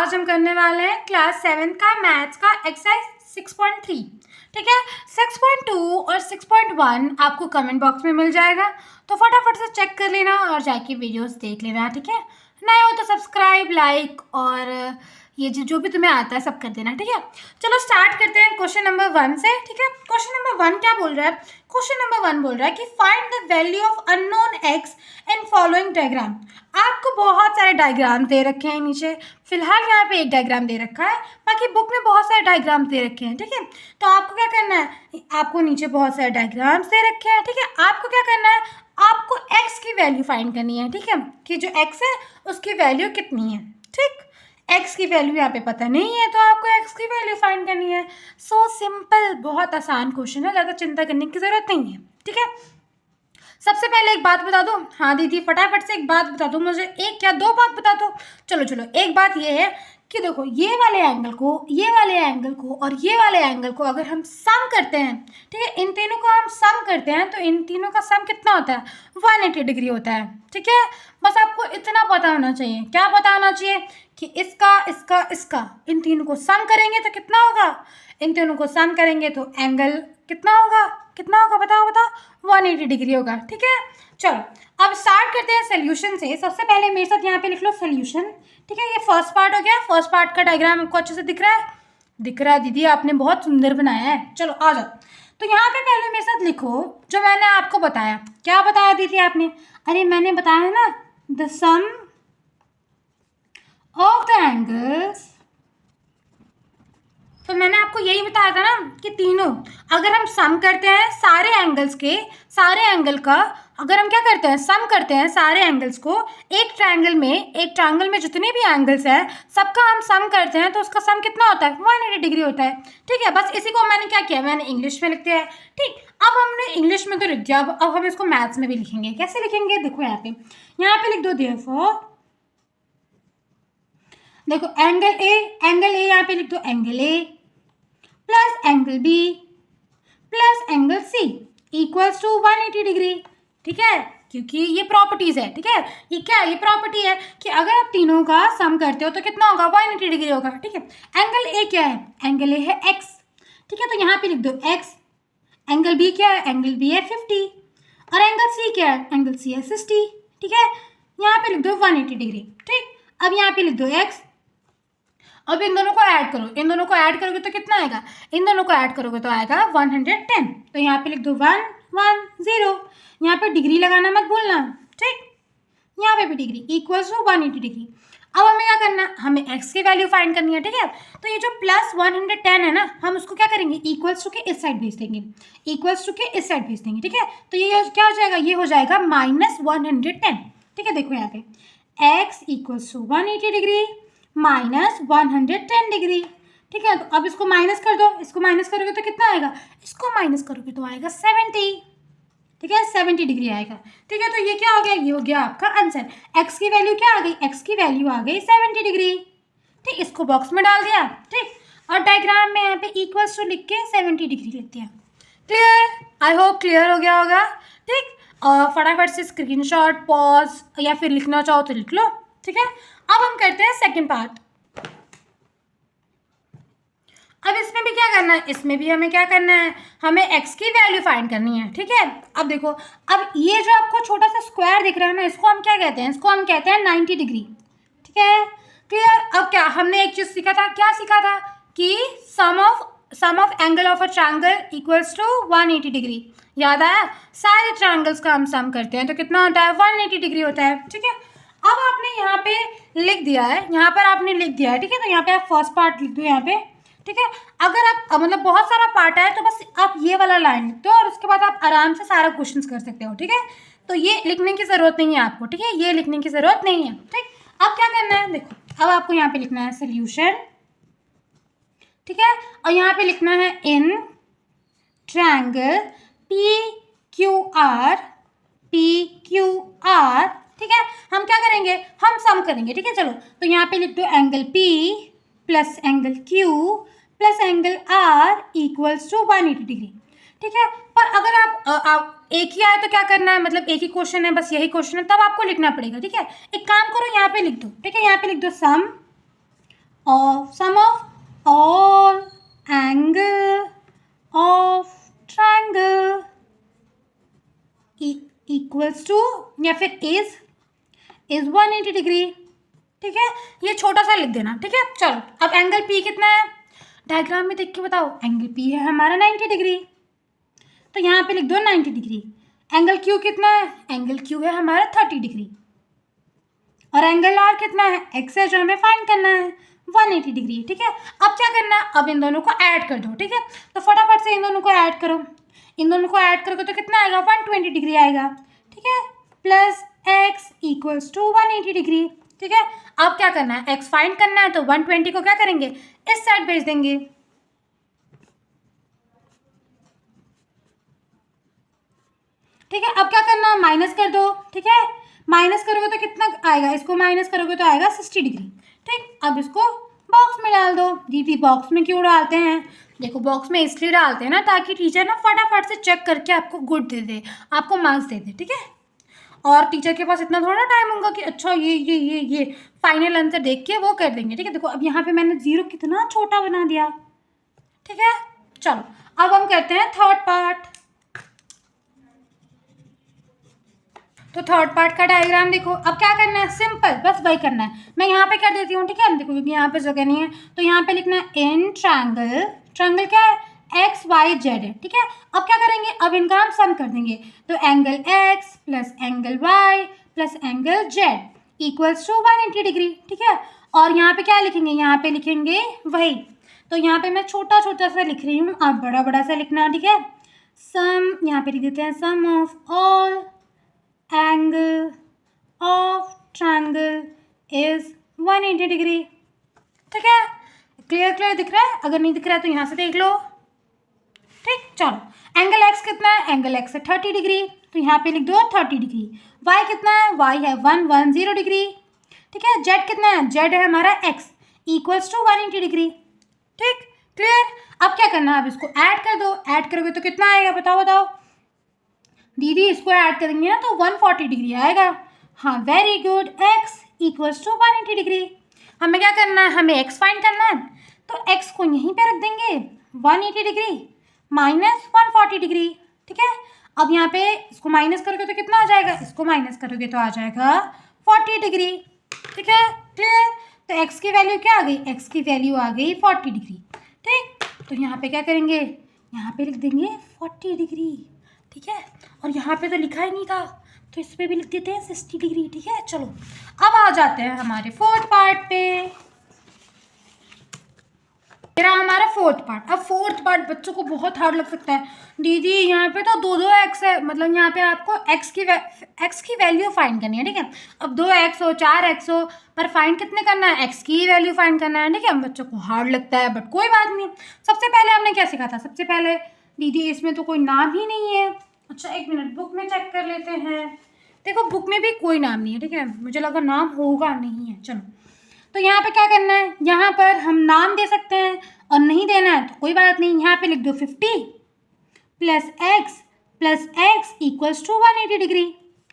आज हम करने वाले हैं क्लास 7 का मैथ्स का एक्सरसाइज 6.3। ठीक है, 6.2 और 6.1 आपको कमेंट बॉक्स में मिल जाएगा, तो फटाफट से चेक कर लेना और जाके वीडियोस देख लेना। ठीक है, नए हो तो सब्सक्राइब, लाइक और ये जो भी तुम्हें आता है सब कर देना। ठीक है, चलो स्टार्ट करते हैं क्वेश्चन नंबर 1 से। ठीक है, क्वेश्चन नंबर 1 क्या बोल रहा है? क्वेश्चन नंबर 1 बोल रहा है कि find the value of unknown x in following diagram. आपको बहुत सारे डायग्राम दे रखे हैं नीचे, फिलहाल यहाँ पे एक डायग्राम दे रखा है, बाकी बुक में बहुत सारे डायग्राम दे रखे हैं। ठीक है, तो आपको क्या करना है, आपको नीचे बहुत सारे डायग्राम्स दे रखे हैं। ठीक है, आपको क्या करना है, आपको एक्स की वैल्यू फाइंड करनी है। ठीक है, कि जो एक्स है उसकी वैल्यू कितनी है। ठीक, एक्स की वैल्यू यहाँ पे पता नहीं है, तो आपको एक्स की वैल्यू फाइंड करनी है। सो सिंपल, बहुत आसान क्वेश्चन है, ज़्यादा चिंता करने की ज़रूरत नहीं है। ठीक है, सबसे पहले एक बात बता दो। हाँ दीदी, फटाफट से एक बात बता दो मुझे, एक या दो बात बता दो। चलो, एक बात ये है कि देखो, ये वाले एंगल को, ये वाले एंगल को और ये वाले एंगल को अगर हम सम करते हैं, ठीक है, इन तीनों को हम सम करते हैं, तो इन तीनों का सम कितना होता है? 180 डिग्री होता है। ठीक है, बस आपको इतना पता होना चाहिए। क्या पता होना चाहिए? कि इसका इन तीनों को सम करेंगे तो कितना होगा? इन तीनों को सम करेंगे तो एंगल कितना होगा? बताओ 180 डिग्री होगा। ठीक है, चलो अब स्टार्ट करते हैं सोल्यूशन से। सबसे पहले मेरे साथ यहाँ पे लिख लो सोल्यूशन। ठीक है, ये फर्स्ट पार्ट हो गया। फर्स्ट पार्ट का डायग्राम आपको अच्छे से दिख रहा है? दिख रहा है दीदी, आपने बहुत सुंदर बनाया है। चलो आ जाओ, तो यहाँ पे पहले मेरे साथ लिखो जो मैंने आपको बताया। क्या बताया दीदी आपने? अरे मैंने बताया ना, the sum of the angles. तो मैंने आपको यही बताया था ना कि तीनों अगर हम सम करते हैं सारे एंगल्स के, सारे एंगल का अगर हम क्या करते हैं, सम करते हैं सारे एंगल्स को, एक ट्रायंगल में जितने भी एंगल्स हैं सबका हम सम करते हैं, तो उसका सम कितना होता है? 180 डिग्री होता है। ठीक है, बस इसी को मैंने क्या किया, मैंने इंग्लिश में लिख दिया है। ठीक, अब हमने इंग्लिश में तो लिख दिया, अब हम इसको मैथ्स में भी लिखेंगे। कैसे लिखेंगे? देखो यहाँ पे लिख दो देयरफॉर, देखो एंगल ए यहाँ पे लिख दो, angle A plus angle B plus angle C equals to 180 degree. ठीक है, क्योंकि ये प्रॉपर्टीज है। ठीक है, ये क्या है? ये प्रॉपर्टी है कि अगर आप तीनों का सम करते हो तो कितना होगा? 180 डिग्री होगा। ठीक है, एंगल ए क्या है? एंगल ए है एक्स। ठीक है, तो यहाँ पे लिख दो एक्स। एंगल बी क्या है? एंगल बी है 50। और एंगल सी क्या है? एंगल सी है 60। ठीक है, यहाँ पे लिख दो 180 डिग्री। ठीक, अब यहाँ पे लिख दो एक्स। अब इन दोनों को ऐड करो, इन दोनों को ऐड करोगे तो कितना आएगा? इन दोनों को ऐड करोगे तो आएगा 110। तो यहाँ पे लिख दो 110। यहाँ पे डिग्री लगाना मत भूलना। ठीक, यहाँ पे भी डिग्री इक्वल्स टू 180 डिग्री। अब हमें क्या करना है? हमें x की वैल्यू फाइंड करनी है। ठीक है, तो ये जो प्लस 110 है ना, हम उसको क्या करेंगे? इक्वल्स टू के इस साइड भेज देंगे, इक्वल्स टू के इस साइड भेज देंगे। ठीक है, तो ये क्या हो जाएगा? ये हो जाएगा -110। ठीक है, देखो यहाँ पे x equals to 180 degree -110 degree. ठीक है, तो अब इसको माइनस कर दो, इसको माइनस करोगे तो कितना आएगा? इसको माइनस करोगे तो आएगा 70। ठीक है, 70 डिग्री आएगा। ठीक है, तो ये क्या हो गया? ये हो गया आपका आंसर। एक्स की वैल्यू क्या आ गई? एक्स की वैल्यू आ गई 70 डिग्री। ठीक, इसको बॉक्स में डाल दिया। ठीक, और डायग्राम में यहाँ पे इक्वल्स टू लिख के 70 डिग्री लिख दिया। क्लियर? आई होप क्लियर हो गया होगा। ठीक, और फटाफट से स्क्रीनशॉट, पॉज या फिर लिखना चाहो तो लिख लो। ठीक है, अब हम करते हैं सेकंड पार्ट। अब इसमें भी क्या करना है? इसमें भी हमें क्या करना है? हमें x की वैल्यू फाइंड करनी है। ठीक है, अब देखो, अब ये जो आपको छोटा सा स्क्वायर दिख रहा है ना, इसको हम क्या कहते हैं? इसको हम कहते हैं 90 डिग्री। ठीक है, क्लियर? अब क्या हमने एक चीज़ सीखा था? क्या सीखा था? कि sum of angle of a triangle equals to 180 degree. याद आया? सारे ट्रायंगल्स का हम सम करते हैं तो कितना होता है? 180 डिग्री होता है। ठीक है, अब आपने यहाँ पे लिख दिया है, यहाँ पर आपने लिख दिया है। ठीक है, तो यहाँ पे आप फर्स्ट पार्ट लिख दो यहाँ पे। ठीक है, अगर आप मतलब बहुत सारा पार्ट है तो बस आप ये वाला लाइन लिख दो और उसके बाद आप आराम से सारा क्वेश्चंस कर सकते हो। ठीक है, तो ये लिखने की ज़रूरत नहीं है आपको। ठीक है, ये लिखने की ज़रूरत नहीं है। ठीक, अब क्या करना है? देखो, अब आपको यहाँ पे लिखना है सोल्यूशन। ठीक है, और यहाँ पे लिखना है इन ट्रायंगल PQR। ठीक है, हम क्या करेंगे? हम सम करेंगे। ठीक है, चलो, तो यहाँ पे लिख दो angle P plus angle Q plus angle R equals to 180 degree. ठीक है, पर अगर आप एक ही आए तो क्या करना है? मतलब एक ही क्वेश्चन है, बस यही क्वेश्चन है, तब आपको लिखना पड़ेगा। ठीक है, एक काम करो, यहाँ पे लिख दो। ठीक है, यहाँ पे लिख दो sum of sum of all angle of triangle equals to या फिर इज 180 डिग्री। ठीक है, ये छोटा सा लिख देना। ठीक है, चलो अब एंगल पी कितना है, डायग्राम में देख के बताओ। एंगल पी है हमारा 90 डिग्री, तो यहाँ पे लिख दो 90 डिग्री। एंगल क्यू कितना है, एंगल क्यू है हमारा 30 डिग्री। और एंगल आर कितना है, एक्स है जो हमें फाइंड करना है 180 डिग्री। ठीक है, अब क्या करना है, अब इन दोनों को ऐड कर दो। ठीक है, तो फटाफट से इन दोनों को ऐड करो। इन दोनों को ऐड करोगे तो कितना आएगा, 120 डिग्री आएगा। ठीक है, plus x equals to 180 degree. ठीक है, अब क्या करना है, एक्स फाइंड करना है, तो 120 को क्या करेंगे, इस साइड भेज देंगे। ठीक है, अब क्या करना है, माइनस कर दो। ठीक है, माइनस करोगे तो कितना आएगा, इसको माइनस करोगे तो आएगा 60 डिग्री। ठीक, अब इसको बॉक्स में डाल दो। दीदी बॉक्स में क्यों डालते हैं, देखो बॉक्स में इसलिए डालते हैं ना, ताकि टीचर ना फटाफट से चेक करके आपको गुड दे दे, आपको मार्क्स दे दे। ठीक है, और टीचर के पास इतना थोड़ा टाइम होगा कि अच्छा ये फाइनल आंसर देख के वो कर देंगे। ठीक है, देखो अब यहाँ पे मैंने जीरो कितना छोटा बना दिया। ठीक है, चलो अब हम करते हैं थर्ड पार्ट। तो थर्ड पार्ट का डायग्राम देखो। अब क्या करना है, सिंपल बस वही करना है। मैं यहाँ पे कर देती हूँ। ठीक है, देखो क्योंकि यहाँ पे जगह नहीं है, तो यहाँ पे लिखना है इन ट्रायंगल। ट्रायंगल क्या है, एक्स वाई जेड है। ठीक है, अब क्या करेंगे, अब इनका हम सम कर देंगे। तो angle x plus angle y plus angle z equals to 180 degree. ठीक है, और यहाँ पे क्या लिखेंगे, यहाँ पे लिखेंगे वही। तो यहाँ पे मैं छोटा छोटा सा लिख रही हूँ, आप बड़ा बड़ा सा लिखना। ठीक है, सम यहाँ पे लिख देते हैं, sum of all angle of triangle is 180 degree. ठीक है, क्लियर दिख रहा है, अगर नहीं दिख रहा है तो यहाँ से देख लो। ठीक, चलो एंगल एक्स कितना है, एंगल एक्स है 30 डिग्री, तो यहाँ पे लिख दो 30 डिग्री। वाई कितना है, वाई है 110 डिग्री। ठीक है, जेड कितना है, जेड है हमारा एक्स इक्वल्स टू 180 डिग्री। ठीक, क्लियर। अब क्या करना है, अब इसको ऐड कर दो। ऐड करोगे तो कितना आएगा, बताओ दीदी, इसको ऐड करेंगे ना तो 140 डिग्री आएगा। हाँ, very good, x equals to 180 degree. हमें क्या करना है, हमें एक्स फाइंड करना है, तो एक्स को यहीं पे रख देंगे 180 डिग्री माइनस 140 डिग्री। ठीक है, अब यहाँ पे इसको माइनस करोगे तो कितना आ जाएगा, इसको माइनस करोगे तो आ जाएगा 40 डिग्री। ठीक है, क्लियर। तो एक्स की वैल्यू क्या आ गई, एक्स की वैल्यू आ गई 40 डिग्री। ठीक, तो यहाँ पे क्या करेंगे, यहाँ पे लिख देंगे 40 डिग्री। ठीक है, और यहाँ पे तो लिखा ही नहीं था, तो इस पे भी लिख देते हैं 60 डिग्री। ठीक है, चलो अब आ जाते हैं हमारे फोर्थ पार्ट पे। मेरा हमारा फोर्थ पार्ट। अब फोर्थ पार्ट बच्चों को बहुत हार्ड लग सकता है, दीदी यहाँ पे तो दो एक्स है, मतलब यहाँ पे आपको एक्स की वैल्यू फाइंड करनी है। ठीक है, अब 2x हो 4x हो, पर फाइंड कितने करना है, एक्स की वैल्यू फाइंड करना है। ठीक है, बच्चों को हार्ड लगता है, बट कोई बात नहीं। सबसे पहले हमने क्या सीखा था, सबसे पहले दीदी इसमें तो कोई नाम ही नहीं है। अच्छा एक मिनट, बुक में चेक कर लेते हैं। देखो बुक में भी कोई नाम नहीं है। ठीक है, मुझे लगा नाम होगा, नहीं है। चलो, तो यहाँ पे क्या करना है, यहाँ पर हम नाम दे सकते हैं, और नहीं देना है तो कोई बात नहीं। यहाँ पे लिख दो 50 plus x equals to 180 degree.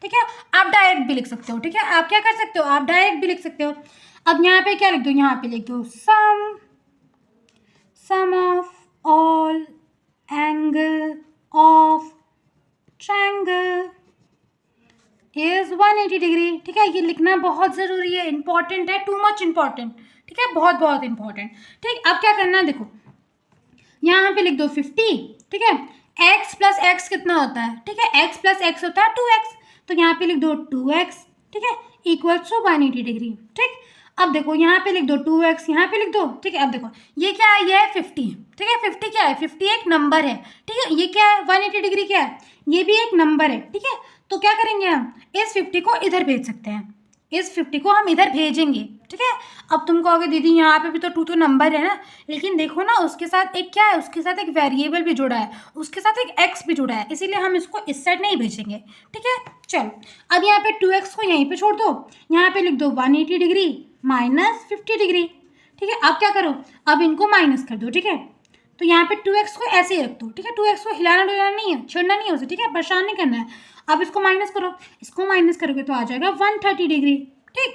ठीक है, आप डायरेक्ट भी लिख सकते हो। ठीक है, आप क्या कर सकते हो, आप डायरेक्ट भी लिख सकते हो। अब यहाँ पे क्या लिख दो, यहाँ पे लिख दो sum of all angle of triangle is 180 degree. ठीक है, ये लिखना बहुत ज़रूरी है, इंपॉर्टेंट है, टू मच इंपॉर्टेंट। ठीक है, बहुत बहुत इंपॉर्टेंट। ठीक, अब क्या करना है, देखो यहाँ पे लिख दो 50। ठीक है, x प्लस एक्स कितना होता है, ठीक है, x प्लस एक्स होता है 2x, तो यहाँ पे लिख दो 2x। ठीक है, इक्वल्स टू 180 डिग्री। ठीक, अब देखो यहाँ पे लिख दो 2x, यहाँ पे लिख दो। ठीक है, अब देखो ये क्या है, ये है 50। ठीक है, 50 क्या है, 50 एक नंबर है। ठीक है, ये क्या है 180 डिग्री क्या है, ये भी एक नंबर है। ठीक है, तो क्या करेंगे हम, इस 50 को इधर भेज सकते हैं, इस 50 को हम इधर भेजेंगे। ठीक है, अब तुम कहोगे दीदी यहाँ पे भी तो 2 तो नंबर है ना, लेकिन देखो ना उसके साथ एक क्या है, उसके साथ एक वेरिएबल भी जुड़ा है, उसके साथ एक x भी जुड़ा है, इसीलिए हम इसको इस साइड नहीं भेजेंगे। ठीक है, चलो अब यहाँ पे 2x को यहीं पे छोड़ दो, यहाँ पे लिख दो 180 डिग्री माइनस 50 डिग्री। ठीक है, अब क्या करो, अब इनको माइनस कर दो। ठीक है, तो यहाँ पे 2x को ऐसे ही रख दो। ठीक है, 2x को हिलाना डुलाना नहीं है, छेड़ना नहीं है उसे। ठीक है, परेशान नहीं करना है। अब इसको माइनस करो, इसको माइनस करोगे तो आ जाएगा 130 डिग्री। ठीक,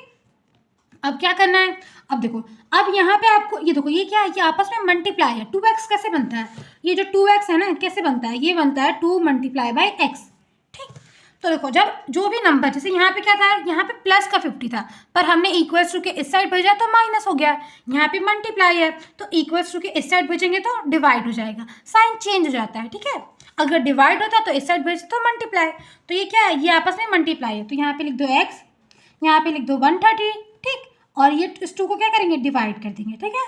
अब क्या करना है, अब देखो, अब यहाँ पे आपको ये देखो, ये क्या है, ये आपस में मल्टीप्लाई है। 2x कैसे बनता है, ये जो 2x है ना कैसे बनता है, ये बनता है 2 मल्टीप्लाई बाई x। ठीक, तो देखो जब जो भी नंबर, जैसे यहाँ पे क्या था, यहाँ पे प्लस का 50 था, पर हमने इक्वल्स टू के इस साइड भेजा तो माइनस हो गया। यहाँ पे मल्टीप्लाई है तो इक्वल्स टू के इस साइड भेजेंगे तो डिवाइड हो जाएगा, साइन चेंज हो जाता है। ठीक है, अगर डिवाइड होता तो इस साइड भेजते तो मल्टीप्लाई, तो ये क्या है, ये आपस में मल्टीप्लाई है। तो यहाँ पे लिख दो x, यहाँ पे लिख दो 130। ठीक, और ये इस 2 को क्या करेंगे, डिवाइड कर देंगे। ठीक है,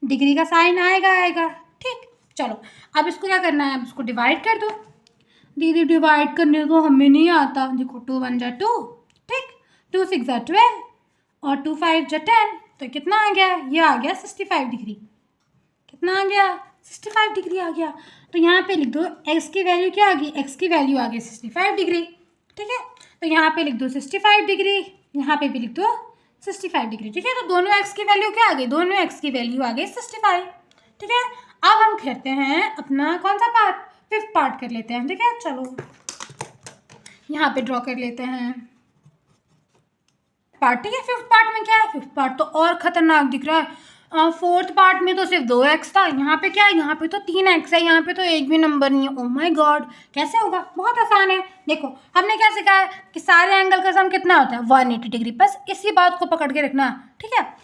डिग्री का साइन आएगा। ठीक, चलो अब इसको क्या करना है, अब इसको डिवाइड कर दो। दीदी डिवाइड करने को हमें नहीं आता। देखो 2 1 जा 2, ठीक, 2 6 जा 12 और 2 5 जा 10, तो कितना आ गया, ये आ गया 65 डिग्री। कितना आ गया, 65 डिग्री आ गया। तो यहाँ पे लिख दो x की वैल्यू क्या आ गई, x की वैल्यू आ गई 65 डिग्री। ठीक है, तो यहाँ पे लिख दो 65 डिग्री, यहाँ पे भी लिख दो 65 डिग्री। ठीक है, तो दोनों x की वैल्यू क्या आ गई, दोनों x की वैल्यू आ गई 65। ठीक है, अब हम करते हैं अपना कौन सा पार्ट, 5th पार्ट कर लेते हैं। ठीक है, चलो यहाँ पे ड्रॉ कर लेते हैं पार्ट। ठीक है, 5th पार्ट में क्या है, 5th पार्ट तो और खतरनाक दिख रहा है। 4th पार्ट में तो सिर्फ 2x था, यहाँ पे क्या है, यहाँ पे तो 3x है, यहाँ पे तो एक भी नंबर नहीं है। ओ माय गॉड, कैसे होगा, बहुत आसान है। देखो हमने क्या सीखा है कि सारे एंगल का सम कितना होता है, 180 डिग्री। बस इसी बात को पकड़ के रखना। ठीक है,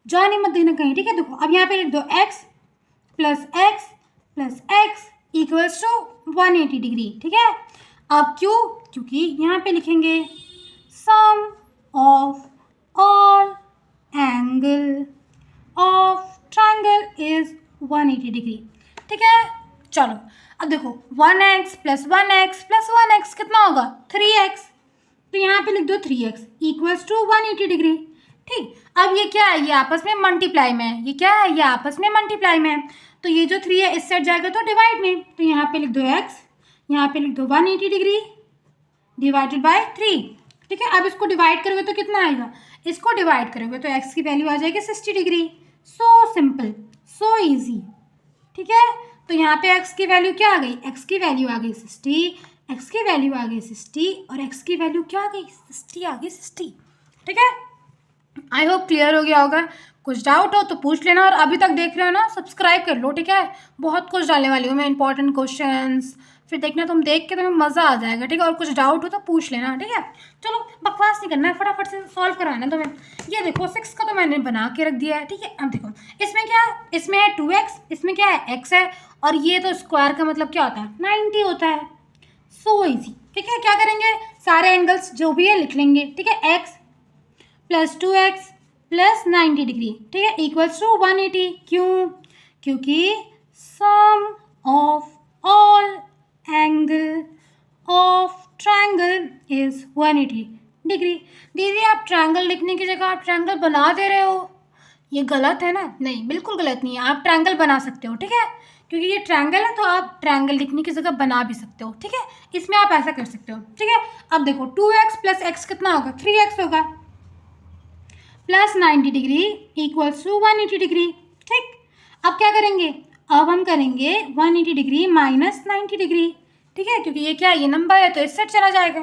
जाने मत देना कहीं। ठीक है, देखो अब यहाँ पे लिख दो x plus x equals to 180 degree. ठीक है, अब क्यों, क्योंकि यहाँ पे लिखेंगे sum of all angle of triangle is 180 degree. ठीक है, चलो अब देखो 1x plus 1x plus 1x कितना होगा, 3x। तो यहाँ पे लिख दो 3x इक्वल्स टू 180 डिग्री। ठीक, अब ये क्या है, ये आपस में मल्टीप्लाई में है। ये क्या है, ये आपस में मल्टीप्लाई में है। तो ये जो 3 है इस साइड जाएगा तो डिवाइड में, तो यहाँ पे लिख दो x, यहाँ पे लिख दो 180 डिग्री डिवाइडेड बाय 3। ठीक है, अब इसको डिवाइड करोगे तो कितना आएगा, इसको डिवाइड करोगे तो x की वैल्यू आ जाएगी 60 degree. So simple, so easy. ठीक है, तो यहाँ पे x की वैल्यू क्या आ गई, x की वैल्यू आ गई 60, x की वैल्यू आ गई 60 और x की वैल्यू क्या आ गई, 60 आ गई 60। ठीक है, आई होप क्लियर हो गया होगा। कुछ डाउट हो तो पूछ लेना, और अभी तक देख रहे हो ना सब्सक्राइब कर लो। ठीक है, बहुत कुछ डालने वाली हूँ मैं, इंपॉर्टेंट क्वेश्चंस, फिर देखना तुम देख के तुम्हें मज़ा आ जाएगा। ठीक है, और कुछ डाउट हो तो पूछ लेना। ठीक है, चलो बकवास नहीं करना है, फटाफट से सॉल्व कराना है तुम्हें। ये देखो 6 का तो मैंने बना के रख दिया है। ठीक है, अब देखो इसमें क्या है, इसमें है 2x, इसमें क्या है x है, और ये तो स्क्वायर का मतलब क्या होता है, 90 होता है। So easy. ठीक है, क्या करेंगे, सारे एंगल्स जो भी है लिख लेंगे। ठीक है, x plus 2x plus 90 degree. ठीक है, इक्वल्स टू 180। क्यों, क्योंकि sum of all angle of triangle is 180 degree. दीदी आप ट्रायंगल लिखने की जगह आप ट्रायंगल बना दे रहे हो, ये गलत है ना। नहीं, बिल्कुल गलत नहीं है, आप ट्रायंगल बना सकते हो। ठीक है, क्योंकि ये ट्रायंगल है तो आप ट्रायंगल लिखने की जगह बना भी सकते हो। ठीक है, इसमें आप ऐसा कर सकते हो। ठीक है, अब देखो 2x प्लस x कितना होगा, 3x होगा, प्लस 90 डिग्री इक्वल्स टू 180 डिग्री। ठीक, अब क्या करेंगे, अब हम करेंगे 180 डिग्री माइनस 90 डिग्री। ठीक है, क्योंकि ये क्या है, ये नंबर है तो इस साइड चला जाएगा।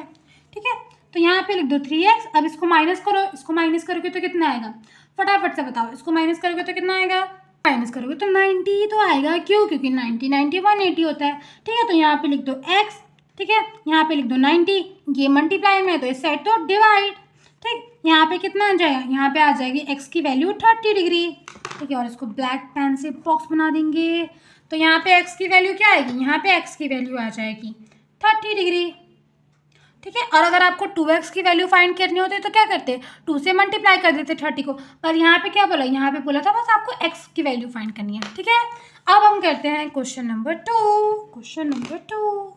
ठीक है, तो यहाँ पे लिख दो 3x। अब इसको माइनस करो, इसको माइनस करोगे तो कितना आएगा, फटाफट से बताओ, इसको माइनस करोगे तो कितना आएगा, माइनस करोगे तो 90 तो आएगा। क्यों, क्योंकि 90 90 180 होता है। ठीक है, तो यहाँ पे लिख दो x। ठीक है, यहाँ पे लिख दो 90, ये मल्टीप्लाई में है तो इस साइड तो डिवाइड। ठीक, यहाँ पे कितना आ जाएगा, यहाँ पे आ जाएगी x की वैल्यू 30 डिग्री। ठीक है, और इसको ब्लैक पेन से बॉक्स बना देंगे। तो यहाँ पे x की वैल्यू क्या आएगी, यहाँ पे x की वैल्यू आ जाएगी 30 डिग्री। ठीक है, और अगर आपको 2x की वैल्यू फाइंड करनी होती तो क्या करते, 2 से मल्टीप्लाई कर देते 30 को, पर यहाँ पे क्या बोला, यहाँ पे बोला था बस आपको x की वैल्यू फाइंड करनी है। ठीक है, अब हम करते हैं क्वेश्चन नंबर 2। क्वेश्चन नंबर 2,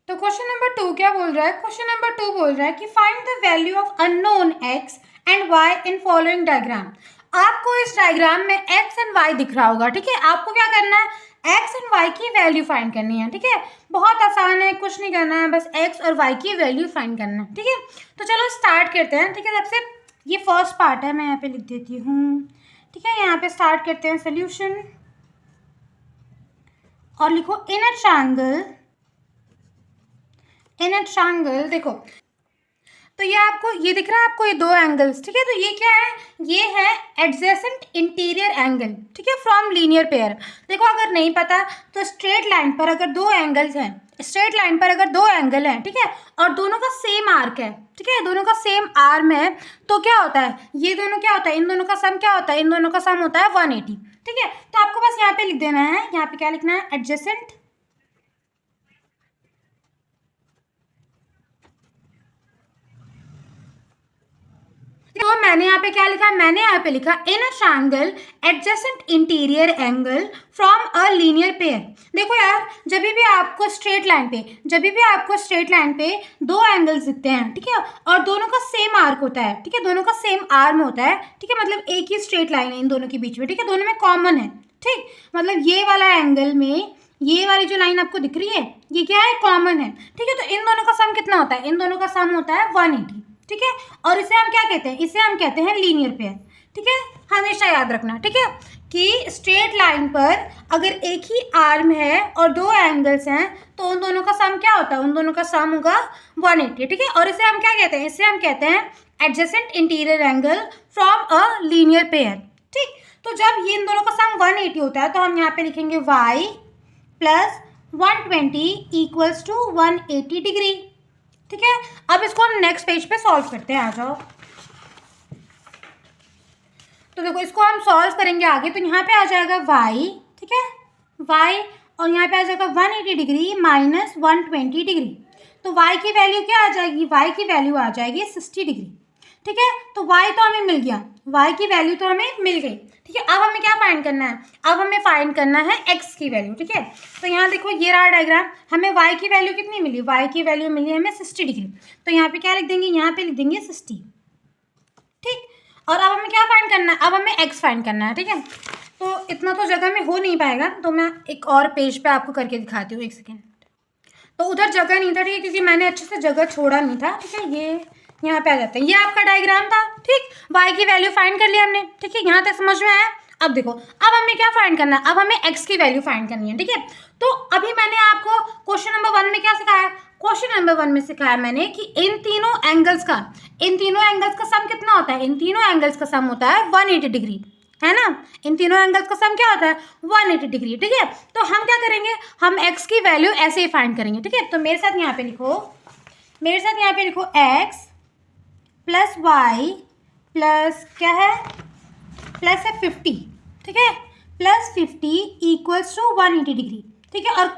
तो क्वेश्चन नंबर 2 क्या बोल रहा है, क्वेश्चन नंबर 2 बोल रहा है कि find the value of unknown x and y in following diagram. आपको इस डायग्राम में x एंड y दिख रहा होगा। ठीक है, आपको क्या करना है, x एंड y की वैल्यू फाइंड करनी है। ठीक है, बहुत आसान है, कुछ नहीं करना है, बस x और y की वैल्यू फाइंड करना है। ठीक है, तो चलो स्टार्ट करते हैं। ठीक है, सबसे ये फर्स्ट पार्ट है, मैं यहाँ पे लिख देती हूँ। ठीक है, यहाँ पे स्टार्ट करते हैं सोल्यूशन, और लिखो इन अ ट्रायंगल देखो तो ये आपको ये दिख रहा है आपको ये दो एंगल्स, ठीक है। तो ये क्या है, ये है एडजेसेंट इंटीरियर एंगल, ठीक है, फ्रॉम लीनियर पेयर। देखो अगर नहीं पता तो स्ट्रेट लाइन पर अगर दो एंगल्स हैं, स्ट्रेट लाइन पर अगर दो एंगल हैं, ठीक है, और दोनों का सेम आर्क है, ठीक है, दोनों का सेम आर्म है, तो क्या होता है, ये दोनों क्या होता है, इन दोनों का सम क्या होता है, इन दोनों का सम होता है 180, ठीक है। तो आपको बस यहाँ पे लिख देना है, यहाँ पे क्या लिखना है, एडजेसेंट, तो मैंने यहाँ पे क्या लिखा, मैंने यहाँ पे लिखा in a triangle adjacent interior angle from a linear pair. देखो यार, जब भी आपको स्ट्रेट लाइन पे दो एंगल्स दिखते हैं, ठीक है, और दोनों का सेम आर्क होता है, ठीक है, दोनों का सेम आर्म होता है, ठीक है, मतलब एक ही स्ट्रेट लाइन है इन दोनों के बीच में, ठीक है, दोनों में कॉमन है, ठीक, मतलब ये वाला एंगल में ये वाली जो लाइन आपको दिख रही है ये क्या है, कॉमन है, ठीक है। तो इन दोनों का सम कितना होता है, इन दोनों का सम होता है 180, ठीक है, और इसे हम क्या कहते हैं, इसे हम कहते हैं लीनियर पेयर, ठीक है, हमेशा याद रखना, ठीक है, कि स्ट्रेट लाइन पर अगर एक ही आर्म है और दो एंगल्स हैं तो उन दोनों का सम क्या होता है, उन दोनों का सम होगा 180, ठीक है, और इसे हम क्या कहते हैं, इसे हम कहते हैं adjacent interior angle from a linear pair, ठीक। तो जब ये इन दोनों का सम 180 होता है तो हम यहाँ पे लिखेंगे y plus 120 equals to 180 degree, ठीक है। अब इसको हम नेक्स्ट पेज पे सॉल्व करते हैं, आ जाओ। तो देखो इसको हम सॉल्व करेंगे आगे, तो यहाँ पे आ जाएगा y, ठीक है, y, और यहाँ पे आ जाएगा 180 डिग्री माइनस 120 डिग्री, तो y की वैल्यू क्या आ जाएगी, y की वैल्यू आ जाएगी 60 डिग्री, ठीक है। तो y तो हमें मिल गया, y की वैल्यू तो हमें मिल गई, ठीक है। अब हमें क्या फाइंड करना है, अब हमें फाइंड करना है x की वैल्यू, ठीक है। तो यहाँ देखो ये रहा डायग्राम, हमें y की वैल्यू कितनी मिली, y की वैल्यू मिली हमें 60 डिग्री, तो यहाँ पे क्या लिख देंगे, यहाँ पे लिख देंगे 60, ठीक। और अब हमें क्या फाइंड करना है, अब हमें x फाइंड करना है, ठीक है। तो इतना तो जगह में हो नहीं पाएगा, तो मैं एक और पेज पे आपको करके दिखाती हूँ, एक सेकेंड। तो उधर जगह नहीं था, ठीक है, क्योंकि मैंने अच्छे से जगह छोड़ा नहीं था, ठीक है। ये यहाँ पे आ जाते हैं, ये आपका डायग्राम था, ठीक, y की वैल्यू फाइंड कर लिया हमने, ठीक है, यहाँ तक समझ में आया। अब देखो, अब हमें क्या फाइंड करना है, अब हमें x की वैल्यू फाइंड करनी है, ठीक है। तो अभी मैंने आपको क्वेश्चन नंबर 1 में क्या सिखाया, क्वेश्चन नंबर 1 में सिखाया मैंने कि इन तीनों एंगल्स का सम कितना होता है, इन तीनों एंगल्स का सम होता है 180 डिग्री, है ना, इन तीनों एंगल्स का सम क्या होता है 180 डिग्री, ठीक है। तो हम क्या करेंगे, हम x की वैल्यू ऐसे ही फाइंड करेंगे, ठीक है। तो मेरे साथ यहाँ पे लिखो x प्लस y प्लस क्या है, प्लस है 50, ठीक है, प्लस 50 इक्वल्स टू 180 डिग्री, ठीक है। और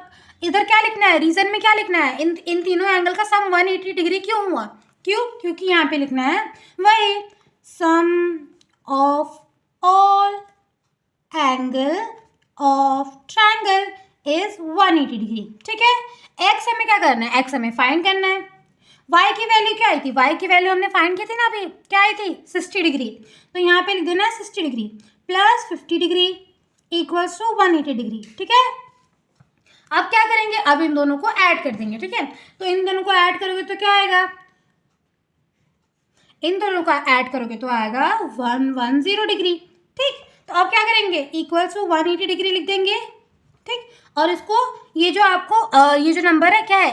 इधर क्या लिखना है, रीजन में क्या लिखना है, इन तीनों एंगल का सम 180 डिग्री क्यों हुआ, क्योंकि यहाँ पे लिखना है वही sum of all angle of triangle is 180 degree, ठीक है। x हमें क्या करना है, x हमें फाइंड करना है, y की वैल्यू क्या आई थी, y की वैल्यू हमने फाइंड की थी ना अभी, क्या आई थी 60 डिग्री, तो यहाँ पे लिख देना है 60 degree plus 50 degree equals to 180 degree, ठीक है। अब क्या करेंगे, अब इन दोनों को ऐड कर देंगे, ठीक है। तो इन दोनों को ऐड करोगे तो क्या आएगा, इन दोनों का ऐड करोगे तो आएगा 110 डिग्री, ठीक। तो अब क्या करेंगे, इक्वल्स टू 180 डिग्री लिख देंगे, ठीक। और इसको ये जो आपको ये जो नंबर है क्या है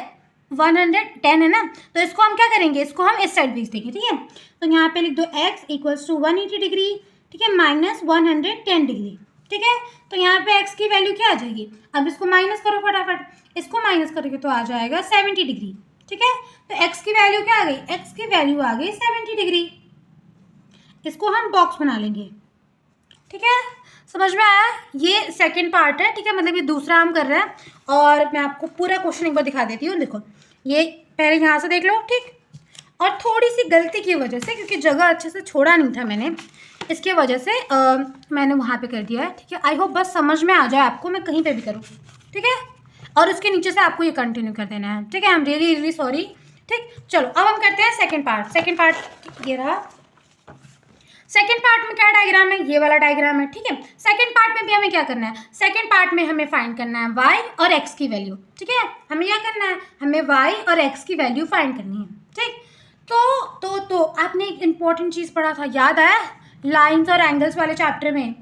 110 है ना, तो इसको हम क्या करेंगे, इसको हम इस साइड भेज देंगे, ठीक है। तो यहाँ पे लिख दो x इक्वल्स टू 180 डिग्री, ठीक है, माइनस 110 डिग्री, ठीक है। तो यहाँ पे x की वैल्यू क्या आ जाएगी, अब इसको माइनस करो फटाफट, इसको माइनस करोगे तो आ जाएगा 70 डिग्री, ठीक है। तो x की वैल्यू क्या आ गई, x की वैल्यू आ गई 70 डिग्री, इसको हम बॉक्स बना लेंगे, ठीक है, समझ में आया। ये सेकंड पार्ट है, ठीक है, मतलब ये दूसरा हम कर रहे हैं, और मैं आपको पूरा क्वेश्चन एक बार दिखा देती हूँ। देखो ये पहले यहाँ से देख लो, ठीक, और थोड़ी सी गलती की वजह से, क्योंकि जगह अच्छे से छोड़ा नहीं था मैंने, इसके वजह से मैंने वहाँ पे कर दिया है, ठीक है। आई होप बस समझ में आ जाए आपको, मैं कहीं पे भी करूँ, ठीक है, और उसके नीचे से आपको ये कंटिन्यू कर देना है, ठीक है। I am really really sorry, ठीक। चलो अब हम करते हैं सेकेंड पार्ट, ये रहा सेकेंड पार्ट में क्या डायग्राम है, ये वाला डायग्राम है, ठीक है। सेकेंड पार्ट में भी हमें क्या करना है, सेकेंड पार्ट में हमें फाइंड करना है y और x की वैल्यू, ठीक है। हमें क्या करना है, हमें y और x की वैल्यू फाइंड करनी है, ठीक। तो आपने एक इम्पॉर्टेंट चीज़ पढ़ा था, याद आया, लाइंस और एंगल्स वाले चैप्टर में,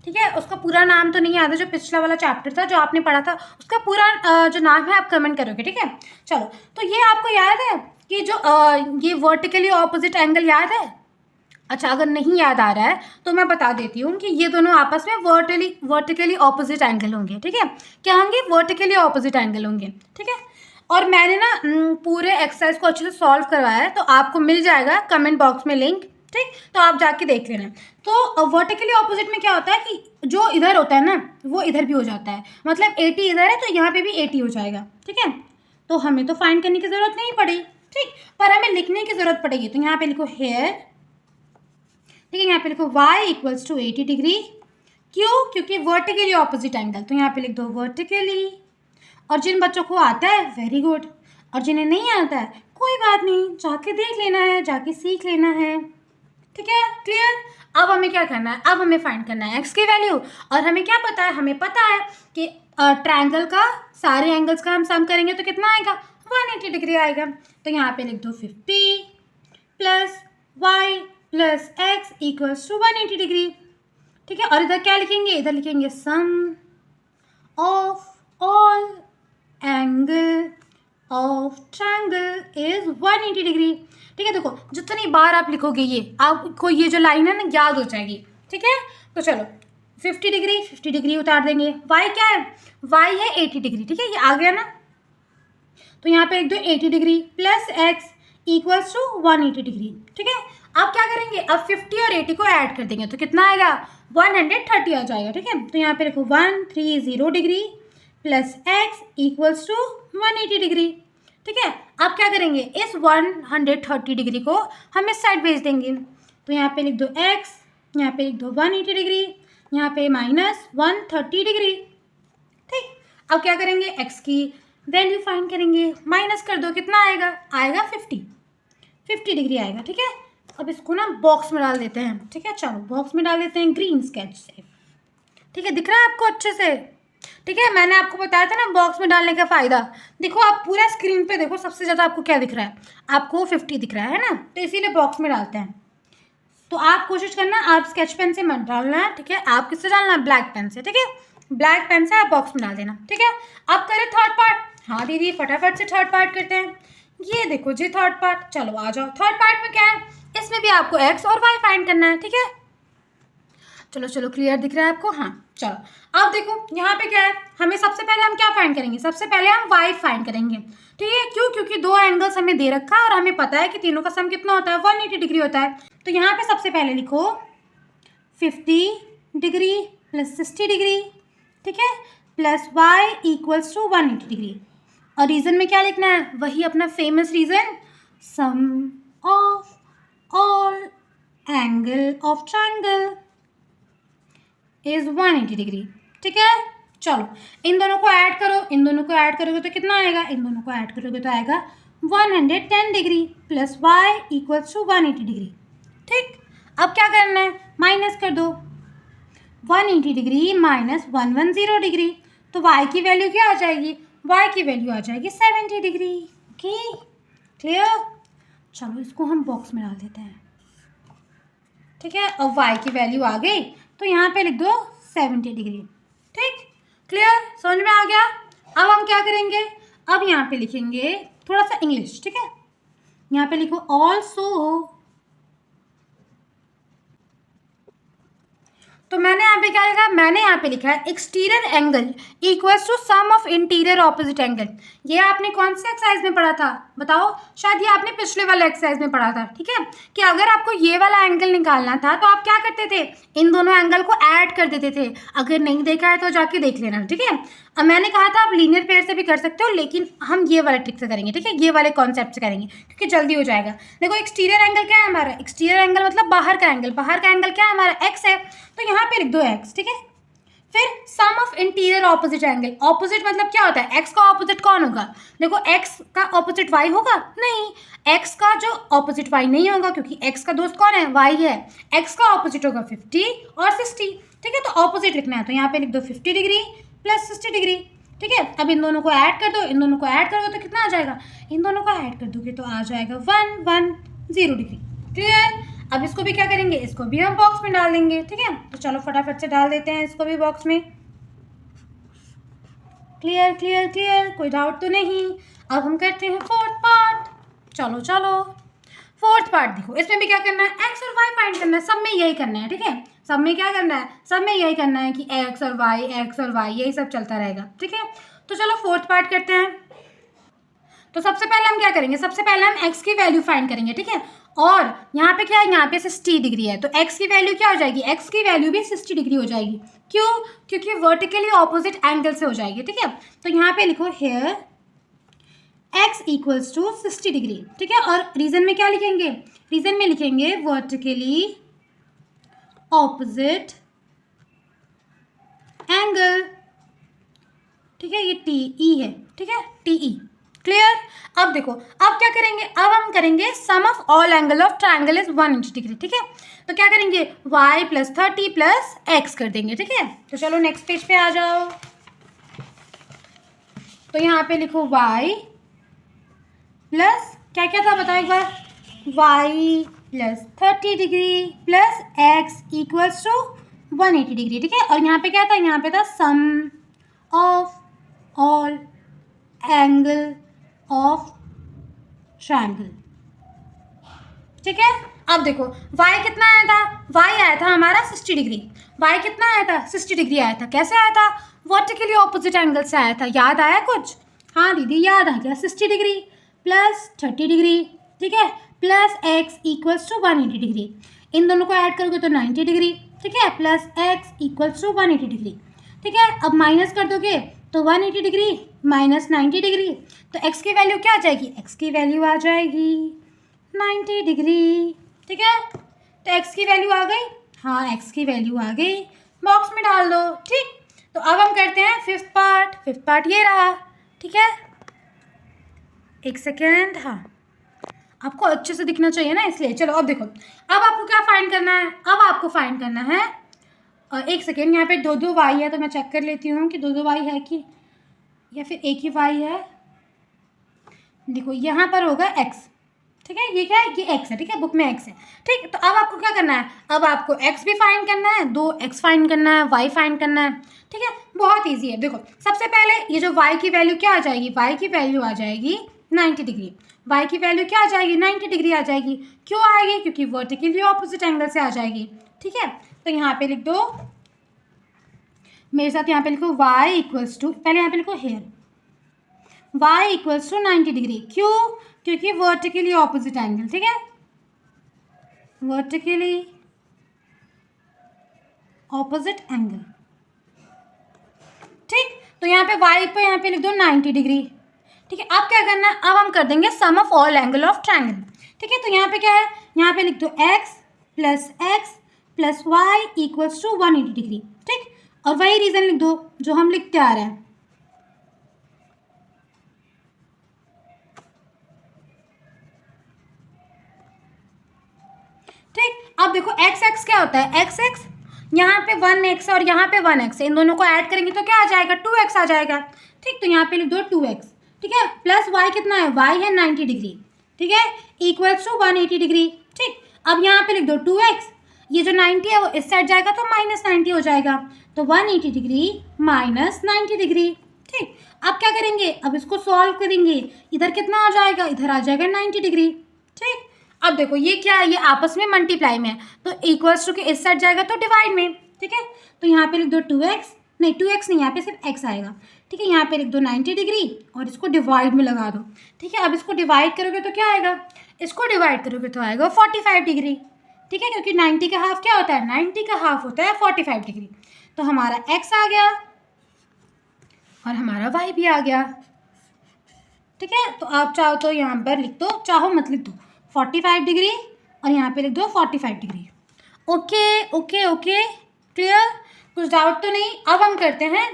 ठीक है। उसका पूरा नाम तो नहीं याद है, जो पिछला वाला चैप्टर था जो आपने पढ़ा था, उसका पूरा जो नाम है आप कमेंट करोगे, ठीक है। चलो, तो ये आपको याद है कि जो ये वर्टिकली ऑपोजिट एंगल याद है? अच्छा, अगर नहीं याद आ रहा है तो मैं बता देती हूँ कि ये दोनों आपस में वर्टिकली ऑपोजिट एंगल होंगे, ठीक है? क्या होंगे? वर्टिकली ऑपोजिट एंगल होंगे, ठीक है? और मैंने ना पूरे एक्सरसाइज को अच्छे से सॉल्व करवाया है, तो आपको मिल जाएगा कमेंट बॉक्स में लिंक, ठीक? तो आप जाके देख लेना। तो वर्टिकली ऑपोजिट में क्या होता है कि जो इधर होता है ना वो इधर भी हो जाता है, मतलब 80 इधर है तो यहाँ पे भी 80 हो जाएगा, ठीक है? तो हमें तो फाइंड करने की ज़रूरत नहीं पड़ी, ठीक? पर हमें लिखने की ज़रूरत पड़ेगी। तो यहाँ पे लिखो हेयर, ठीक है? यहाँ पे लिखो y इक्वल्स टू 80 डिग्री। क्यों? क्योंकि वर्टिकली ऑपोजिट एंगल, तो यहाँ पे लिख दो वर्टिकली। और जिन बच्चों को आता है वेरी गुड, और जिन्हें नहीं आता है कोई बात नहीं, जाके देख लेना है, जाके सीख लेना है, ठीक है? क्लियर? अब हमें क्या करना है? अब हमें फाइंड करना है x की वैल्यू। और हमें क्या पता है? हमें पता है कि ट्रायंगल का सारे एंगल्स का हम सम करेंगे तो कितना आएगा? 180 डिग्री आएगा। तो यहाँ पे लिख दो 50 plus y plus x equals to 180 degree, ठीक है? और इधर क्या लिखेंगे? इधर लिखेंगे sum of all angle of triangle is 180 degree, ठीक है? देखो जितनी बार आप लिखोगे ये आपको ये जो लाइन है ना याद हो जाएगी, ठीक है? तो चलो 50 डिग्री उतार देंगे। y क्या है? y है 80 डिग्री, ठीक है? ये आ गया ना, तो यहाँ पे लिख दो 80 degree plus x equals to 180 degree, ठीक है? अब क्या करेंगे? अब 50 और 80 को ऐड कर देंगे तो कितना आएगा? 130 आ जाएगा, ठीक है? तो यहाँ पे देखो 130 degree plus x equals to 180 degree, ठीक है? अब क्या करेंगे? इस 130 डिग्री को हम इस साइड भेज देंगे। तो यहाँ पे लिख दो x, यहाँ पे लिख दो 180 डिग्री, यहाँ पे माइनस 130 डिग्री, ठीक? अब क्या करेंगे? x की वैल्यू फाइंड करेंगे, माइनस कर दो, कितना आएगा? आएगा 50 डिग्री आएगा, ठीक है? अब इसको ना बॉक्स में डाल देते हैं, ठीक है? चलो बॉक्स में डाल देते हैं ग्रीन स्केच से, ठीक है? दिख रहा है आपको अच्छे से, ठीक है? मैंने आपको बताया था ना बॉक्स में डालने का फ़ायदा। देखो आप पूरा स्क्रीन पे देखो, सबसे ज़्यादा आपको क्या दिख रहा है? आपको 50 दिख रहा है ना, तो इसीलिए बॉक्स में डालते हैं। तो आप कोशिश करना आप स्केच पेन से मत डालना, ठीक है? आप किससे डालना? ब्लैक पेन से, ठीक है? ब्लैक पेन से आप बॉक्स में डाल देना, ठीक है? अब करें थर्ड पार्ट। हाँ दीदी फटाफट से थर्ड पार्ट करते हैं। ये देखो जी थर्ड पार्ट, चलो आ जाओ। थर्ड पार्ट में क्या है? इसमें भी आपको x और y फाइंड करना है, ठीक है? चलो चलो क्लियर दिख रहा है आपको? हाँ चलो अब देखो यहाँ पे क्या है, हमें सबसे पहले हम क्या फाइंड करेंगे? सबसे पहले हम y फाइंड करेंगे, ठीक है? क्यों? क्योंकि दो एंगल्स हमें दे रखा है और हमें पता है कि तीनों का सम कितना होता है? 180 डिग्री होता है। तो यहाँ पे सबसे पहले लिखो 50 डिग्री प्लस 60 डिग्री, ठीक है? Plus y equals to 180 degree. और रीज़न में क्या लिखना है? वही अपना famous reason, sum of all angle of triangle is 180 degree, ठीक है? चलो इन दोनों को ऐड करो, इन दोनों को ऐड करोगे तो कितना आएगा? इन दोनों को ऐड करोगे तो आएगा 110 degree plus y equals to 180 degree, ठीक? अब क्या करना है? माइनस कर दो, 180 डिग्री माइनस 110 डिग्री, तो y की वैल्यू क्या आ जाएगी? y की वैल्यू आ जाएगी 70 डिग्री, ओके? क्लियर? चलो इसको हम बॉक्स में डाल देते हैं, ठीक है? अब y की वैल्यू आ गई तो यहाँ पे लिख दो 70 डिग्री, ठीक? क्लियर? समझ में आ गया? अब हम क्या करेंगे? अब यहाँ पे लिखेंगे थोड़ा सा इंग्लिश, ठीक है? यहाँ पे लिखो ऑल्सो, तो मैंने यहाँ पे क्या लिखा? मैंने यहाँ पे लिखा है exterior angle equals to sum of interior opposite angle. ये आपने कौन से एक्सरसाइज में पढ़ा था? बताओ, शायद ये आपने पिछले वाले एक्सरसाइज में पढ़ा था, ठीक है? कि अगर आपको ये वाला एंगल निकालना था तो आप क्या करते थे? इन दोनों एंगल को ऐड कर देते थे। अगर नहीं देखा है तो जाके देख लेना, ठीक है? अब मैंने कहा था आप लीनियर पेयर से भी कर सकते हो, लेकिन हम ये वाले ट्रिक से करेंगे, ठीक है? ये वाले कॉन्सेप्ट से करेंगे क्योंकि जल्दी हो जाएगा। देखो एक्सटीरियर एंगल क्या है हमारा? एक्सटीरियर एंगल मतलब बाहर का एंगल। बाहर का एंगल क्या है हमारा? x है, तो यहाँ पे लिख दो x, ठीक है? फिर sum of interior opposite angle. Opposite मतलब क्या होता है? x का ऑपोजिट कौन होगा? देखो x का ऑपोजिट y होगा? नहीं, x का जो ऑपोजिट y नहीं होगा क्योंकि x का दोस्त कौन है? y है। x का ऑपोजिट होगा 50 और 60, ठीक है? तो ऑपोजिट लिखना है, तो यहाँ पे लिख दो 50 डिग्री प्लस 60 डिग्री, ठीक है? अब इन दोनों को ऐड कर दो, इन दोनों को ऐड करोगे तो कितना आ जाएगा? इन दोनों को ऐड कर दोगे तो आ जाएगा 110 डिग्री, क्लियर? अब इसको भी क्या करेंगे? इसको भी हम बॉक्स में डाल देंगे, ठीक है? तो चलो फटाफट से डाल देते हैं इसको भी बॉक्स में। क्लियर क्लियर क्लियर, कोई डाउट तो नहीं? अब हम करते हैं फोर्थ पार्ट। चलो चलो फोर्थ पार्ट देखो, इसमें भी क्या करना है, एक्स और वाई फाइंड करना है, सब में यही करना है, ठीक है, सब में क्या करना है, सब में यही करना है कि एक्स और वाई यही सब चलता रहेगा, ठीक है। तो चलो फोर्थ पार्ट करते हैं। तो सबसे पहले हम क्या करेंगे, सबसे पहले हम x की वैल्यू फाइंड करेंगे, ठीक है। और यहाँ पे क्या है, यहाँ पे 60 डिग्री है, तो x की वैल्यू क्या हो जाएगी, x की वैल्यू भी 60 डिग्री हो जाएगी। क्यों, क्योंकि वर्टिकली ऑपोजिट एंगल से हो जाएगी, ठीक है। तो यहाँ पे लिखो here x equals to 60 degree, ठीक है। और रीजन में क्या लिखेंगे, रीजन में लिखेंगे वर्टिकली ऑपोजिट एंगल, ठीक है, ये TE है, ठीक है, TE, क्लियर। अब देखो, अब क्या करेंगे, अब हम करेंगे sum of all angle of triangle is 180 degree, ठीक है। तो क्या करेंगे, y + 30 + x कर देंगे, ठीक है। तो चलो नेक्स्ट पेज पे आ जाओ। तो यहाँ पे लिखो y प्लस क्या क्या था बताओ एक बार, y + 30 डिग्री + x इक्वल्स टू 180 डिग्री, ठीक है। और यहाँ पे क्या था, यहाँ पे था sum of all angle of triangle, ठीक है। अब देखो y कितना आया था, y आया था हमारा 60 डिग्री, y कितना आया था, 60 डिग्री आया था। कैसे आया था, वर्टिकली ऑपोजिट एंगल से आया था, याद आया कुछ, हाँ दीदी याद आ गया, 60 डिग्री + 30 डिग्री, ठीक है, + x इक्वल्स टू 180 डिग्री, इन दोनों को ऐड करोगे तो 90 डिग्री, ठीक है, + x इक्वल्स टू 180 डिग्री, ठीक है। अब माइनस कर दोगे तो 180 डिग्री - 90 डिग्री, तो x की वैल्यू क्या आ जाएगी, x की वैल्यू आ जाएगी 90 डिग्री, ठीक है। तो x की वैल्यू आ गई, हाँ x की वैल्यू आ गई, बॉक्स में डाल दो, ठीक। तो अब हम करते हैं फिफ्थ पार्ट ये रहा, ठीक है, एक सेकेंड, हाँ आपको अच्छे से दिखना चाहिए ना, इसलिए। चलो अब देखो, अब आपको क्या फाइंड करना है, अब आपको फाइंड करना है, और एक सेकेंड, यहाँ पे 2 y है, तो मैं चेक कर लेती हूँ कि 2 y है कि या फिर एक ही y है। देखो यहाँ पर होगा x, ठीक है, ये क्या है, ये x है, ठीक है, बुक में x है, ठीक। तो अब आपको क्या करना है, अब आपको x भी फाइंड करना है, 2x फाइंड करना है, y फाइंड करना है, ठीक है, बहुत ईजी है। देखो सबसे पहले ये जो y की वैल्यू क्या आ जाएगी, y की वैल्यू आ जाएगी 90 डिग्री, y की वैल्यू क्या आ जाएगी, 90 डिग्री आ जाएगी। क्यों आएगी, क्योंकि वर्टिकली ऑपोजिट एंगल से आ जाएगी, ठीक है। तो यहाँ पे लिख दो मेरे साथ, यहाँ पे लिखो y इक्वल्स टू, पहले यहाँ पे लिखो here y equals to 90 degree, क्यों, क्योंकि वर्टिकली ऑपोजिट एंगल, ठीक है, वर्टिकली ऑपोजिट एंगल, ठीक। तो यहाँ पे y पे यहाँ पे लिख दो 90 डिग्री, ठीक है। अब क्या करना है, अब हम कर देंगे sum of all angle of triangle, ठीक है। तो यहाँ पे क्या है, यहाँ पे लिख दो x + y equals to 180 degree, ठीक। और वही रीजन लिख दो जो हम लिखते आ रहे हैं, ठीक। अब देखो x क्या होता है, x यहाँ पे 1x और यहाँ पे 1x है, इन दोनों को ऐड करेंगे तो क्या आ जाएगा, 2x आ जाएगा, ठीक। तो यहाँ पे लिख दो 2x, ठीक है, प्लस y कितना है, y है 90 डिग्री, ठीक है, इक्वल्स टू 180 डिग्री, ठीक। अब यहाँ पे लिख दो 2x, ये जो 90 है वो इस साइड जाएगा तो -90 हो जाएगा, तो 180 डिग्री - 90 डिग्री, ठीक। अब क्या करेंगे, अब इसको सॉल्व करेंगे, इधर कितना आ जाएगा, इधर आ जाएगा 90 डिग्री, ठीक। अब देखो ये क्या है, ये आपस में मल्टीप्लाई में है, तो इक्वल्स टू के इस साइड जाएगा तो डिवाइड में, ठीक है। तो यहाँ पे लिख दो 2x, नहीं 2x नहीं, यहाँ पे सिर्फ x आएगा, ठीक है। यहाँ पे लिख दो 90 डिग्री और इसको डिवाइड में लगा दो, ठीक है। अब इसको डिवाइड करोगे तो क्या आएगा, इसको डिवाइड करोगे तो आएगा 45 डिग्री, ठीक है, क्योंकि 90 का हाफ क्या होता है, 90 का हाफ होता है 45 डिग्री। तो हमारा x आ गया और हमारा y भी आ गया, ठीक है। तो आप चाहो तो यहाँ पर लिख दो, चाहो मत लिख दो, 45 डिग्री और यहाँ पे लिख दो 45 डिग्री। ओके क्लियर, कुछ डाउट तो नहीं। अब हम करते हैं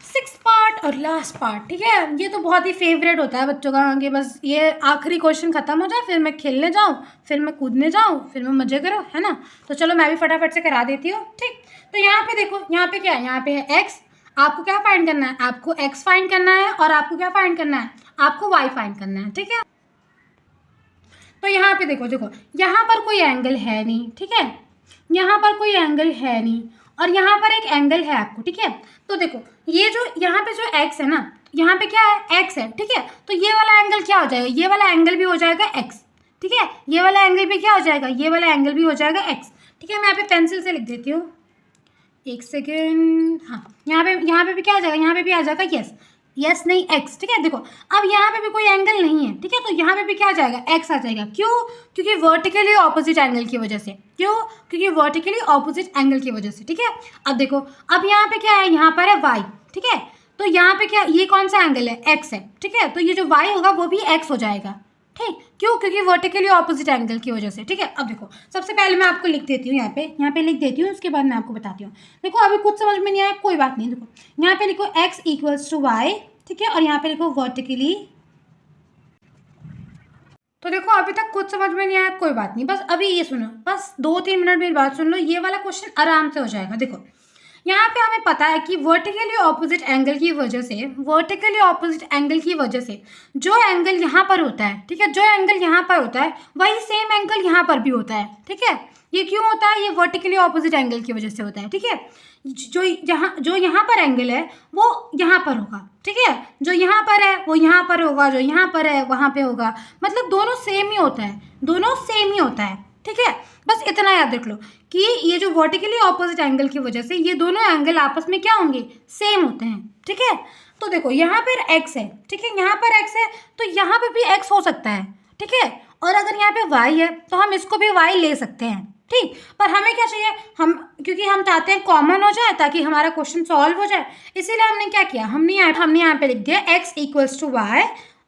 6th पार्ट और लास्ट पार्ट, ठीक है। ये तो बहुत ही फेवरेट होता है बच्चों का, आगे बस ये आखिरी क्वेश्चन खत्म हो जाए, फिर मैं खेलने जाऊँ, फिर मैं कूदने जाऊँ, फिर मैं मज़े करो, है ना। तो चलो मैं भी फटाफट से करा देती हूँ, ठीक। तो यहाँ पे देखो, यहाँ पे क्या है, यहाँ पे है x, आपको क्या फाइंड करना है, आपको x फाइंड करना है, और आपको क्या फाइंड करना है, आपको y फाइंड करना है, ठीक है। तो यहाँ पे देखो यहाँ पर कोई एंगल है नहीं, ठीक है, यहाँ पर कोई एंगल है नहीं, और यहाँ पर एक एंगल है आपको, ठीक है। तो देखो ये जो यहाँ पे जो एक्स है ना, यहाँ पे क्या है, एक्स है, ठीक है। तो ये वाला एंगल क्या हो जाएगा, ये वाला एंगल भी हो जाएगा एक्स, ठीक है। ये वाला एंगल भी क्या हो जाएगा, ये वाला एंगल भी हो जाएगा एक्स, ठीक है। मैं यहाँ पे पेंसिल से लिख देती हूँ, एक सेकेंड। हाँ, यहाँ पे भी क्या आ जाएगा, यहाँ पे भी आ जाएगा यस, यस नहीं एक्स, ठीक है। देखो अब यहाँ पे भी कोई एंगल नहीं है, ठीक है, तो यहाँ पे भी क्या आ जाएगा, एक्स आ जाएगा। क्यों, क्योंकि वर्टिकली ऑपोजिट एंगल की वजह से। क्यों, क्योंकि वर्टिकली ऑपोजिट एंगल की वजह से, ठीक है। अब देखो अब यहाँ पे क्या है, यहाँ पर है वाई, ठीक है। तो यहाँ पे क्या, ये कौन सा एंगल है, एक्स है, ठीक है। तो ये जो वाई होगा वो भी एक्स हो जाएगा, ठीक। क्यों, क्योंकि वर्टिकली ऑपोजिट एंगल की वजह से, ठीक है। अब देखो सबसे पहले मैं आपको लिख देती हूँ, यहाँ पे लिख देती हूँ, उसके बाद मैं आपको बताती हूँ। देखो अभी कुछ समझ में नहीं आया, कोई बात नहीं। देखो यहाँ पे लिखो x इक्वल्स टू वाई, ठीक है, और यहाँ पे लिखो वर्टिकली। तो देखो अभी तक कुछ समझ में नहीं आया, कोई बात नहीं, बस अभी ये सुनो, बस 2-3 मिनट मेरी बात सुन लो, ये वाला क्वेश्चन आराम से हो जाएगा। देखो यहाँ पे हमें पता है कि वर्टिकली ऑपोजिट एंगल की वजह से, वर्टिकली ऑपोजिट एंगल की वजह से जो एंगल यहाँ पर होता है, ठीक है, जो एंगल यहाँ पर होता है वही सेम एंगल यहाँ पर भी होता है, ठीक है। ये क्यों होता है, ये वर्टिकली ऑपोजिट एंगल की वजह से होता है, ठीक है। जो यहाँ पर एंगल है वो यहाँ पर होगा, ठीक है। जो यहाँ पर है वो यहाँ पर होगा, जो यहाँ पर है वहाँ पे होगा, मतलब दोनों सेम ही होता है, दोनों सेम ही होता है, ठीक है। बस इतना याद रख लो कि ये जो वर्टिकली ऑपोजिट एंगल की वजह से ये दोनों एंगल आपस में क्या होंगे, सेम होते हैं, ठीक है। तो देखो यहाँ पर x है, ठीक है, यहाँ पर x है, तो यहाँ पे भी x हो सकता है, ठीक है। और अगर यहाँ पे y है तो हम इसको भी y ले सकते हैं, ठीक। पर हमें क्या चाहिए, हम क्योंकि हम चाहते हैं कॉमन हो जाए ताकि हमारा क्वेश्चन सॉल्व हो जाए, इसीलिए हमने क्या किया, हमने यहाँ पे लिख दिया x इक्वल्स टू वाई।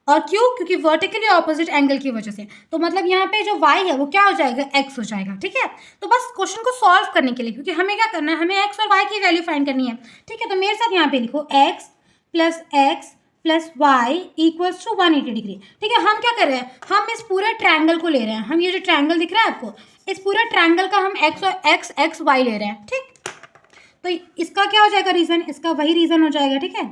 और क्यों, क्योंकि वर्टिकली ऑपोजिट एंगल की वजह से, तो मतलब यहाँ पे जो y है वो क्या हो जाएगा, x हो जाएगा, ठीक है। तो बस क्वेश्चन को सॉल्व करने के लिए, क्योंकि हमें क्या करना है, हमें x और y की वैल्यू फाइंड करनी है, ठीक है। तो मेरे साथ यहाँ पे लिखो x plus y equals to 180 degree, ठीक है। हम क्या कर रहे हैं, हम इस पूरे ट्रायंगल को ले रहे हैं, हम ये जो ट्रायंगल दिख रहा है आपको, इस पूरे ट्रायंगल का हम x और x y ले रहे हैं, ठीक। तो इसका क्या हो जाएगा रीजन, इसका वही रीजन हो जाएगा, ठीक है।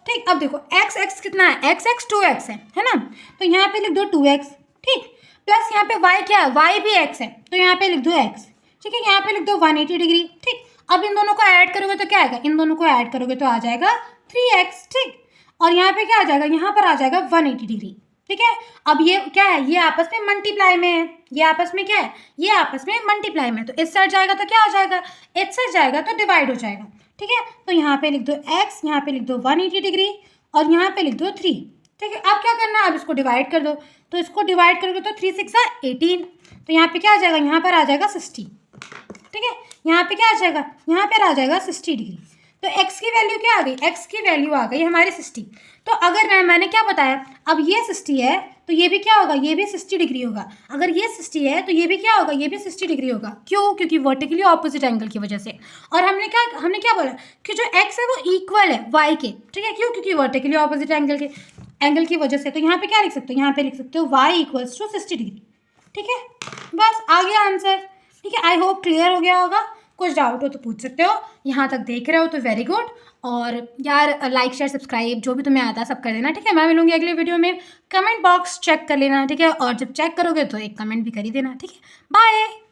ठीक, अब देखो x कितना है, x 2x है ना। तो यहाँ पे लिख दो 2x, ठीक। प्लस यहाँ पे y क्या है, y भी x है, तो यहाँ पे लिख दो x, ठीक है। यहाँ पे लिख दो 180 डिग्री, ठीक। अब इन दोनों को ऐड करोगे तो क्या आएगा, इन दोनों को ऐड करोगे तो आ जाएगा 3x, ठीक। और यहाँ पे क्या आ जाएगा, यहाँ पर आ जाएगा 180 डिग्री, ठीक है। अब ये क्या है, ये आपस में मल्टीप्लाई में है, ये आपस में क्या है, ये आपस में मल्टीप्लाई में, तो इस साइड जाएगा तो क्या हो जाएगा, इस साइड जाएगा तो डिवाइड हो जाएगा, ठीक है। तो यहाँ पे लिख दो x, यहाँ पे लिख दो 180 डिग्री, और यहाँ पे लिख दो 3, ठीक है। अब क्या करना है, अब इसको डिवाइड कर दो, तो इसको डिवाइड करोगे तो 3 6 18, तो यहाँ पे क्या आ जाएगा, यहाँ पर आ जाएगा 60, ठीक है। यहाँ पे क्या आ जाएगा, यहाँ पर आ जाएगा 60 डिग्री। तो x की वैल्यू क्या आ गई, x की वैल्यू आ गई हमारी 60। तो अगर मैंने क्या बताया, अब ये 60 है तो ये भी क्या होगा, ये भी 60 डिग्री होगा। अगर ये 60 है तो ये भी क्या होगा, ये भी 60 डिग्री होगा। क्यों, क्योंकि वर्टिकली ऑपोजिट एंगल की वजह से। और हमने क्या बोला कि जो x है वो इक्वल है y के, ठीक है। क्यों, क्योंकि वर्टिकली ऑपोजिट एंगल की वजह से। तो यहाँ पे क्या लिख सकते हो, यहाँ पे लिख सकते हो y इक्वल्स टू 60 डिग्री, ठीक है। बस आ गया आंसर, ठीक है। आई होप क्लियर हो गया होगा। कुछ डाउट हो तो पूछ सकते हो, यहाँ तक देख रहे हो तो वेरी गुड। और यार लाइक शेयर सब्सक्राइब जो भी तुम्हें आता है सब कर देना, ठीक है। मैं मिलूंगी अगले वीडियो में। कमेंट बॉक्स चेक कर लेना, ठीक है। और जब चेक करोगे तो एक कमेंट भी कर ही देना, ठीक है। बाय।